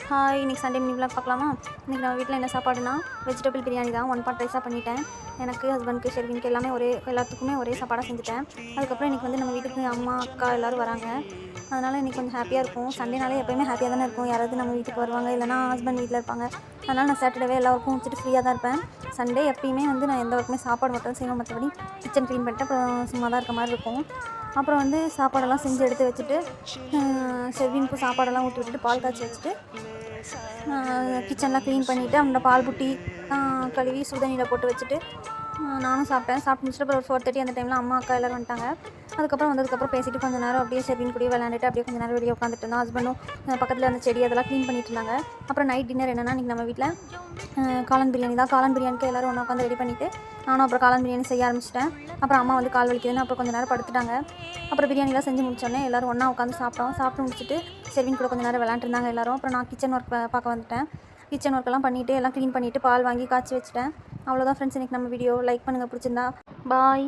Hi, இன்றைக்கி Sunday mini vlog பார்க்கலாமா? இன்றைக்கி நம்ம வீட்டில் என்ன சாப்பாடுனா வெஜிடபிள் பிரியாணி தான். 1 பாட் ரைஸாக பண்ணிட்டேன். எனக்கு, ஹஸ்பண்டுக்கு, ஷெர்வினுக்கு எல்லாத்துக்குமே ஒரே சாப்பாடாக செஞ்சுட்டேன். அதுக்கப்புறம் இன்றைக்கி வந்து நம்ம வீட்டுக்கு அம்மா, அக்கா எல்லோரும் வராங்க. அதனால் இன்றைக்கி கொஞ்சம் ஹாப்பியாக இருக்கும். சண்டேனாலே எப்போயுமே ஹாப்பியாக தானே இருக்கும். யாராவது நம்ம வீட்டுக்கு வருவாங்க, இல்லைனா ஹஸ்பண்ட் வீட்டில் இருப்பாங்க. அதனால் நான் சாட்டர்டேவே எல்லா ஒர்க்கும் முடிச்சுட்டு ஃப்ரீயாக தான் இருப்பேன். சண்டே எப்பயுமே வந்து நான் எந்த ஒர்க்குமே சாப்பாடு மட்டும் செய்வேன். மற்றபடி கிச்சன் க்ளீன் பண்ணிட்டு அப்புறம் சும்மா தான் இருக்க மாதிரி இருக்கும். அப்புறம் வந்து சாப்பாடெல்லாம் செஞ்சு எடுத்து வச்சுட்டு ஷெர்வினுக்கும் சாப்பாடெல்லாம் ஊற்றி விட்டுட்டு பால் காய்ச்சி வச்சுட்டு கிச்சன்லாம் க்ளீன் பண்ணிவிட்டு அந்த பால் புட்டி கழுவி சுடுதண்ணியில் போட்டு வச்சுட்டு நானும் சாப்பிட்டேன். சாப்பிட்டு முடிச்சுட்டு அப்புறம் ஒரு 4:30 அந்த டைமில் அம்மா, அக்கா எல்லோரும் வந்துட்டாங்க. அதுக்கப்புறம் வந்ததுக்கப்புறம் பேசிட்டு கொஞ்சம் நேரம் அப்படியே ஷெர்வின் கூடயே விளையாண்டுட்டு அப்படியே கொஞ்சம் நேரம் வெளியே உட்காந்துட்டு இருந்தோம். ஹஸ்பண்டும் பக்கத்தில் அந்த செடி அதெல்லாம் க்ளீன் பண்ணிட்டு இருந்தாங்க. அப்புறம் நைட் டின்னர் என்னென்னா, இன்றைக்கி நம்ம வீட்டில் காளான் பிரியாணி தான். காளான் பிரியாணிக்கு எல்லோரும் ஒன்றா உட்காந்து ரெடி பண்ணிவிட்டு நானும் அப்புறம் காளான் பிரியாணி செய்ய ஆரம்பிச்சிட்டேன். அப்புறம் அம்மா வந்து கால் வலிக்குதுன்னு அப்புறம் கொஞ்சம் நேரம் படுத்துட்டாங்க. அப்புறம் பிரியாணிலாம் செஞ்சு முடிச்சோடனே எல்லோரும் ஒன்றா உட்காந்து சாப்பிட்டோம். சாப்பிட்டு முடிச்சுட்டு ஷெர்வின் கூட கொஞ்சம் நேரம் விளையாண்டுருந்தாங்க எல்லோரும். அப்புறம் நான் கிச்சன் ஒர்க் பார்க்க வந்துட்டேன். கிச்சன் ஒர்க்கெல்லாம் பண்ணிவிட்டு எல்லாம் க்ளீன் பண்ணிவிட்டு பால் வாங்கி காய்ச்சி வச்சுட்டேன். அவ்வளோதான் ஃப்ரெண்ட்ஸ், இன்றைக்கி நம்ம வீடியோ. லைக் பண்ணுங்கள் பிடிச்சிருந்தா. பாய்.